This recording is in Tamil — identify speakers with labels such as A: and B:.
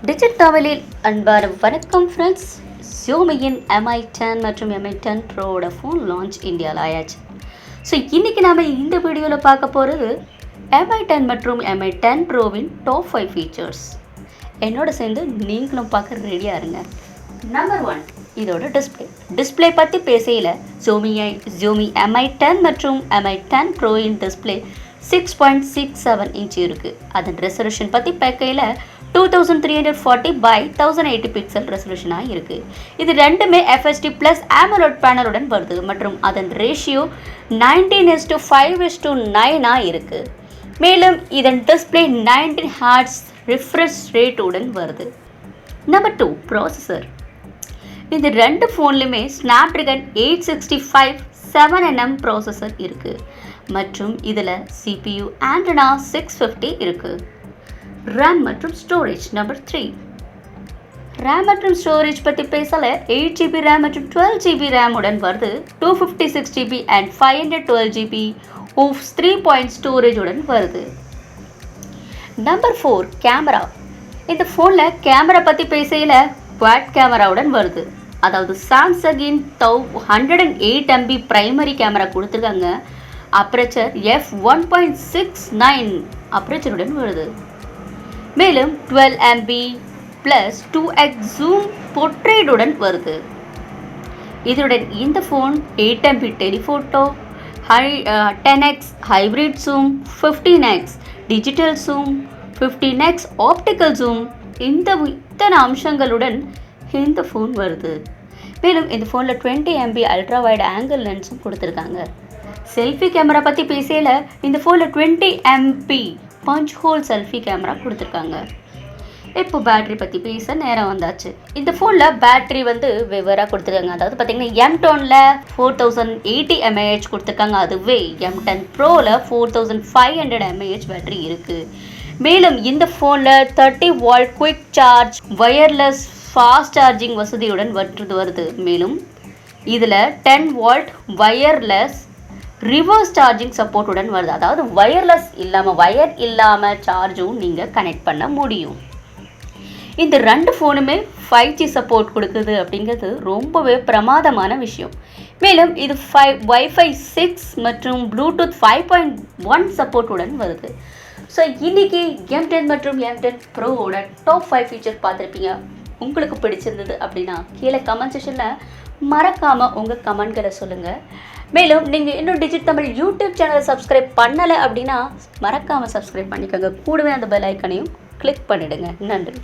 A: டிஜிட் தகவலில் அன்பான வணக்கம் ஃப்ரெண்ட்ஸ். ஷியோமியின் MI10 மற்றும் MI10 ப்ரோவோட ஃபோன் லான்ச் இந்தியாவில் ஆயாச்சு. ஸோ இன்றைக்கி நாம் இந்த வீடியோவில் பார்க்க போகிறது MI10 மற்றும் MI10 ப்ரோவின் டாப் 5 ஃபீச்சர்ஸ். என்னோட சேர்ந்து நீங்களும் பார்க்க ரெடியாக இருங்க. நம்பர் 1, இதோட டிஸ்பிளே பற்றி பேசையில் ஷியோமி MI10 மற்றும் MI10 ப்ரோயின் டிஸ்பிளே 6.67 இன்ச் இருக்குது. அதன் ரெசல்யூஷன் பற்றி பார்க்கையில் 2340 by 1080 பிக்சல் ரெசல்யூஷனாக இருக்குது. இது ரெண்டுமே FHD + AMOLED பேனலுடன் வருது மற்றும் அதன் ரேஷியோ 19:5:9 இருக்குது. மேலும் இதன் டிஸ்பிளே 19 Hz ரிஃப்ரெஷ் ரேட்டுடன் வருது. Number 2, processor. இந்த ரெண்டு ஃபோன்லையுமே ஸ்னாப்ட்ராகன் 865 7nm ப்ராசஸர் இருக்குது மற்றும் இதில் CPU Adreno 650 இருக்குது. RAM மற்றும் ஸ்டோரேஜ். நம்பர் 3, RAM மற்றும் ஸ்டோரேஜ் பற்றி பேசல 8GB RAM மற்றும் 12GB RAM உடன் வருது. 256GB and 512GB of 3 storage உடன் வருது. Number 4, camera. இந்த ஃபோனில் கேமரா பற்றி பேசையில் குவாட் கேமராவுடன் வருது. அதாவது சாம்சங்கின் 108MP பிரைமரி கேமரா கொடுத்துருக்காங்க. அப்ரேச்சர் f1.69 அப்ரேச்சருடன் வருது. மேலும் 12MP + 2x ஜூம் போர்ட்ரேட்டுடன் வருது. இதுடன் இந்த phone 8MP telephoto, 10x hybrid zoom, 15x digital zoom, 15x optical zoom இத்தனை அம்சங்களுடன் இந்த ஃபோன் வருது. மேலும் இந்த ஃபோனில் 20MP அல்ட்ரா வைட் ஆங்கிள் லென்ஸும் கொடுத்துருக்காங்க. செல்ஃபி கேமரா பற்றி பேசையில் இந்த ஃபோனில் 20MP punch hole selfie camera கொடுத்துருக்காங்க. இப்போ பேட்டரி பற்றி பேச நேரம் வந்தாச்சு. இந்த ஃபோனில் பேட்டரி வெவ்வேறாக கொடுத்துருக்காங்க. அதாவது பார்த்திங்கன்னா M10ல் 4080 mAh கொடுத்துருக்காங்க. அதுவே M10 ப்ரோவில் 4500 mAh பேட்டரி இருக்குது. மேலும் இந்த ஃபோனில் 30V quick charge wireless fast charging வசதியுடன் வருது. மேலும் இதில் 10V வயர்லெஸ் ரிவர்ஸ் சார்ஜிங் சப்போர்ட்டுடன் வருது. அதாவது வயர் இல்லாமல் சார்ஜும் நீங்கள் கனெக்ட் பண்ண முடியும். இந்த ரெண்டு ஃபோனுமே 5G சப்போர்ட் கொடுக்குது அப்படிங்கிறது ரொம்பவே பிரமாதமான விஷயம். மேலும் இது Wi-Fi 6 மற்றும் ப்ளூடூத் 5.1 சப்போர்ட்டுடன் வருது. ஸோ இன்றைக்கி M10 மற்றும் M10 ப்ரோவோட டாப் 5 ஃபீச்சர் பார்த்துருப்பீங்க. உங்களுக்கு பிடிச்சிருந்தது அப்படின்னா கீழே கமெண்ட் செக்ஷனில் மறக்காமல் உங்கள் கமெண்ட்களை சொல்லுங்கள். மேலும் நீங்கள் இன்னும் டிஜிட் தமிழ் யூடியூப் சேனலை சப்ஸ்கிரைப் பண்ணலை அப்படின்னா மறக்காமல் சப்ஸ்கிரைப் பண்ணிக்கோங்க. கூடவே அந்த பெல் ஐக்கனையும் கிளிக் பண்ணிவிடுங்க. நன்றி.